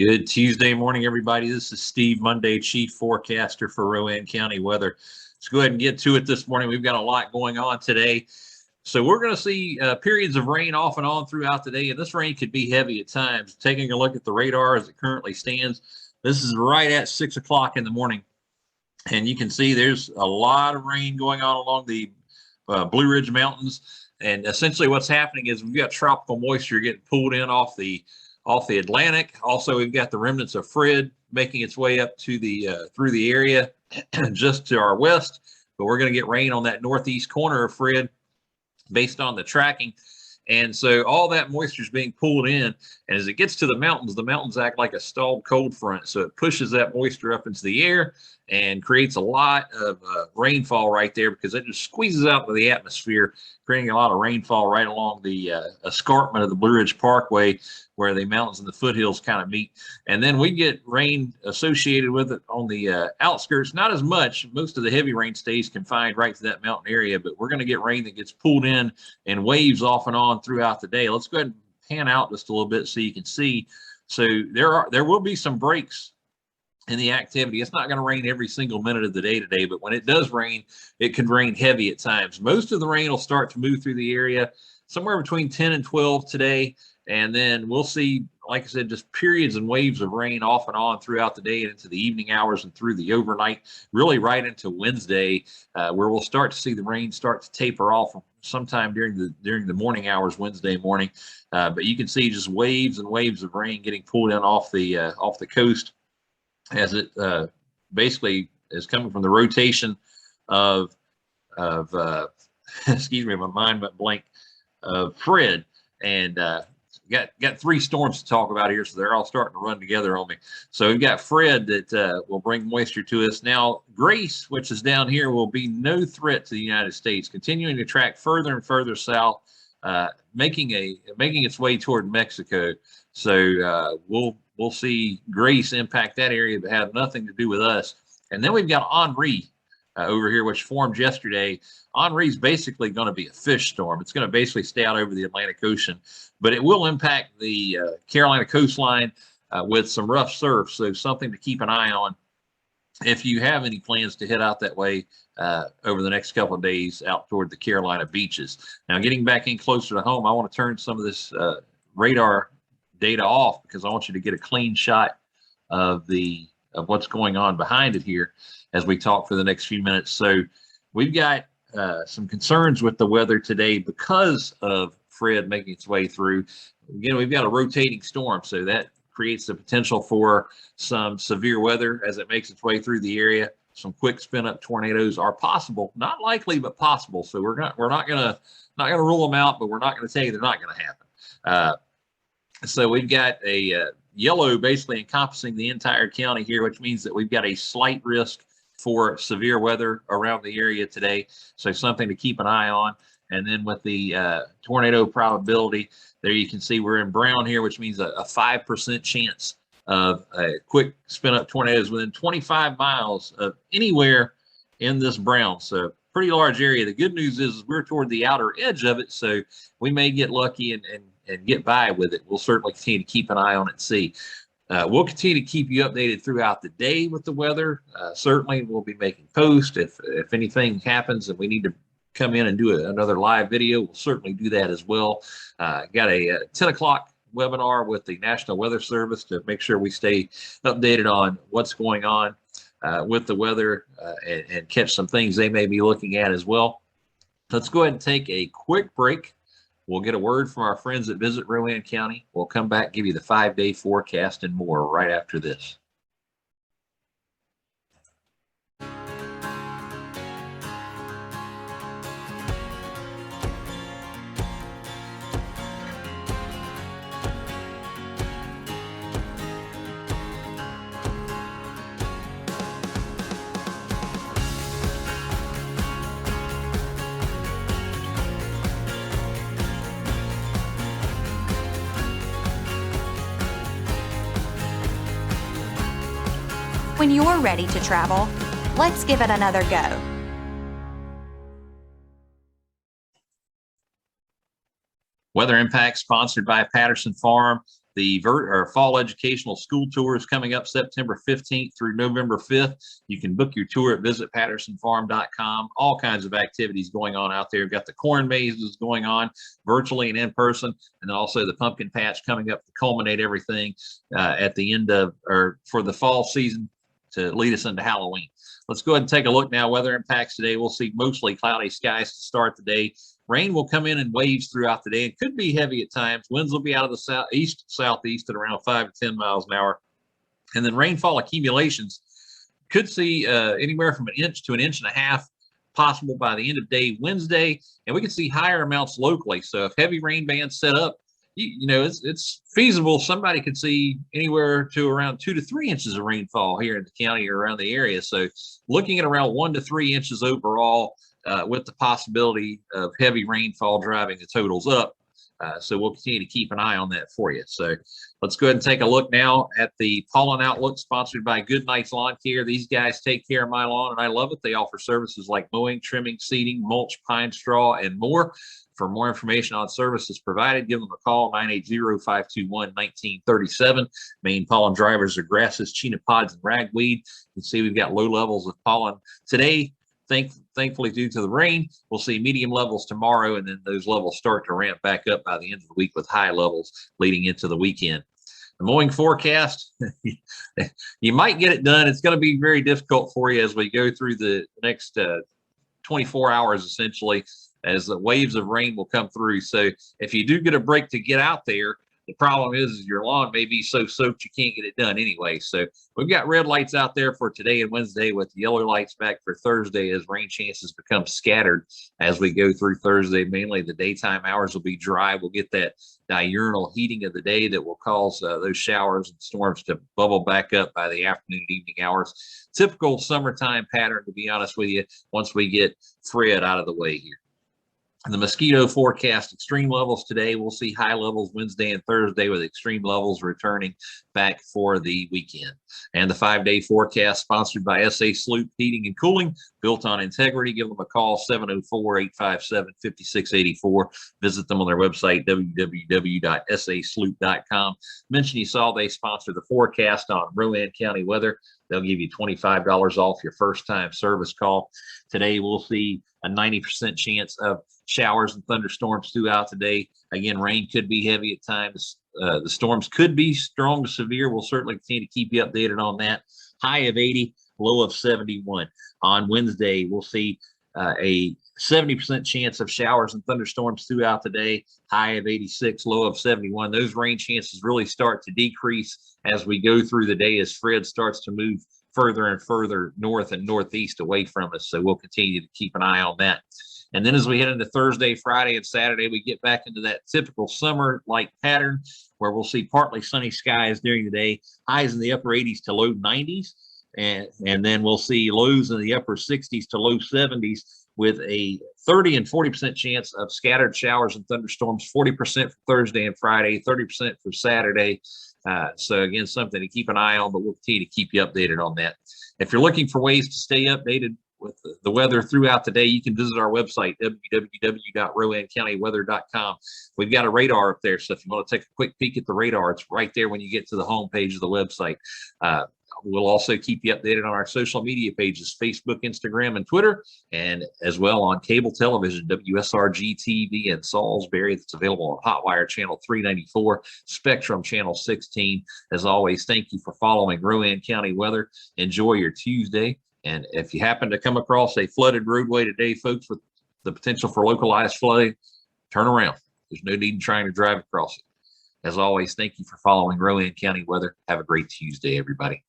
Good Tuesday morning, everybody. This is Steve, Monday Chief Forecaster for Rowan County Weather. Let's go ahead and get to it this morning. We've got a lot going on today. So we're going to see periods of rain off and on throughout the day, and this rain could be heavy at times. Taking a look at the radar as it currently stands, this is right at 6 o'clock in the morning, and you can see there's a lot of rain going on along the Blue Ridge Mountains. And essentially what's happening is we've got tropical moisture getting pulled in off the Atlantic. Also, we've got the remnants of Fred making its way up to the through the area just to our west. But we're going to get rain on that northeast corner of Fred based on the tracking. And so all that moisture is being pulled in. And as it gets to the mountains act like a stalled cold front. So it pushes that moisture up into the air and creates a lot of rainfall right there because it just squeezes out into the atmosphere, creating a lot of rainfall right along the escarpment of the Blue Ridge Parkway where the mountains and the foothills kind of meet. And then we get rain associated with it on the outskirts, not as much. Most of the heavy rain stays confined right to that mountain area, but we're going to get rain that gets pulled in waves off and on throughout the day. Let's go ahead and pan out just a little bit so you can see. So there will be some breaks in the activity. It's not going to rain every single minute of the day today, but when it does rain, it can rain heavy at times. Most of the rain will start to move through the area somewhere between 10 and 12 today. And then we'll see, like I said, just periods and waves of rain off and on throughout the day and into the evening hours and through the overnight, really right into Wednesday, where we'll start to see the rain start to taper off sometime during the morning hours Wednesday morning. But you can see just waves and waves of rain getting pulled in off the coast as it basically is coming from the rotation of excuse me, my mind went blank, of Fred. And got three storms to talk about here, so they're all starting to run together on me. So we've got Fred that will bring moisture to us. Now, Grace, which is down here, will be no threat to the United States, continuing to track further and further south, making its way toward Mexico. So we'll see Grace impact that area, but have nothing to do with us. And then we've got Henri over here, which formed yesterday. Henri's basically going to be a fish storm. It's going to basically stay out over the Atlantic Ocean, but it will impact the Carolina coastline with some rough surf. So something to keep an eye on if you have any plans to head out that way over the next couple of days out toward the Carolina beaches. Now, getting back in closer to home, I want to turn some of this radar data off because I want you to get a clean shot of what's going on behind it here as we talk for the next few minutes. So we've got some concerns with the weather today because of Fred making its way through. Again, we've got a rotating storm, so that creates the potential for some severe weather as it makes its way through the area. Some quick spin-up tornadoes are possible, not likely, but possible. So we're not gonna rule them out, but we're not going to tell you they're not going to happen. So we've got a yellow basically encompassing the entire county here, which means that we've got a slight risk for severe weather around the area today. So something to keep an eye on. And then with the tornado probability, there you can see we're in brown here, which means a 5% chance of quick spin-up tornadoes within 25 miles of anywhere in this brown. So pretty large area. The good news is we're toward the outer edge of it, so we may get lucky and get by with it. We'll certainly continue to keep an eye on it and see. We'll continue to keep you updated throughout the day with the weather. Certainly, we'll be making posts. If anything happens and we need to come in and do another live video, we'll certainly do that as well. Got a 10 o'clock webinar with the National Weather Service to make sure we stay updated on what's going on with the weather and catch some things they may be looking at as well. Let's go ahead and take a quick break. We'll get a word from our friends that visit Rowan County. We'll come back, give you the 5-day forecast and more right after this. When you're ready to travel, let's give it another go. Weather Impact sponsored by Patterson Farm. The fall educational school tour is coming up September 15th through November 5th. You can book your tour at visitpattersonfarm.com. All kinds of activities going on out there. We've got the corn mazes going on virtually and in person, and then also the pumpkin patch coming up to culminate everything at the end of, or for the fall season to lead us into Halloween. Let's go ahead and take a look now. Weather impacts today. We'll see mostly cloudy skies to start the day. Rain will come in waves throughout the day. It could be heavy at times. Winds will be out of the southeast at around 5 to 10 miles an hour. And then rainfall accumulations could see anywhere from 1 inch to 1.5 inches possible by the end of day Wednesday. And we can see higher amounts locally. So if heavy rain bands set up, you know, it's feasible. Somebody could see anywhere to around 2 to 3 inches of rainfall here in the county or around the area. So looking at around 1 to 3 inches overall, with the possibility of heavy rainfall driving the totals up. So we'll continue to keep an eye on that for you. So let's go ahead and take a look now at the Pollen Outlook, sponsored by Good Nights Lawn Care. These guys take care of my lawn, and I love it. They offer services like mowing, trimming, seeding, mulch, pine straw, and more. For more information on services provided, give them a call, 980-521-1937. Main pollen drivers are grasses, chenopod's, and ragweed. You can see we've got low levels of pollen today. Thankfully, due to the rain, we'll see medium levels tomorrow, and then those levels start to ramp back up by the end of the week with high levels leading into the weekend. The mowing forecast, you might get it done. It's going to be very difficult for you as we go through the next 24 hours, essentially, as the waves of rain will come through. So if you do get a break to get out there, the problem is your lawn may be so soaked you can't get it done anyway. So we've got red lights out there for today and Wednesday, with yellow lights back for Thursday as rain chances become scattered as we go through Thursday. Mainly the daytime hours will be dry. We'll get that diurnal heating of the day that will cause those showers and storms to bubble back up by the afternoon and evening hours. Typical summertime pattern, to be honest with you, once we get Fred out of the way here. The mosquito forecast, extreme levels today. We'll see high levels Wednesday and Thursday, with extreme levels returning back for the weekend. And the 5-day forecast, sponsored by SA Sloop Heating and Cooling, built on integrity. Give them a call, 704-857-5684. Visit them on their website, www.sasloop.com. Mention you saw they sponsor the forecast on Rowan County weather. They'll give you $25 off your first-time service call. Today, we'll see a 90% chance of showers and thunderstorms throughout the day. Again, rain could be heavy at times. The storms could be strong to severe. We'll certainly continue to keep you updated on that. High of 80, low of 71. On Wednesday, we'll see a 70% chance of showers and thunderstorms throughout the day. High of 86, low of 71. Those rain chances really start to decrease as we go through the day, as Fred starts to move further and further north and northeast away from us. So we'll continue to keep an eye on that. And then as we head into Thursday, Friday, and Saturday, we get back into that typical summer-like pattern where we'll see partly sunny skies during the day, highs in the upper 80s to low 90s. And then we'll see lows in the upper 60s to low 70s, with a 30 and 40% chance of scattered showers and thunderstorms, 40% for Thursday and Friday, 30% for Saturday. So again, something to keep an eye on, but we'll continue to keep you updated on that. If you're looking for ways to stay updated with the weather throughout the day, you can visit our website, www.rowancountyweather.com. We've got a radar up there, so if you want to take a quick peek at the radar, it's right there when you get to the home page of the website. We'll also keep you updated on our social media pages, Facebook, Instagram, and Twitter, and as well on cable television, WSRG TV in Salisbury. That's available on Hotwire Channel 394, Spectrum Channel 16. As always, thank you for following Rowan County weather. Enjoy your Tuesday. And if you happen to come across a flooded roadway today, folks, with the potential for localized flooding, turn around. There's no need in trying to drive across it. As always, thank you for following Rowan County weather. Have a great Tuesday, everybody.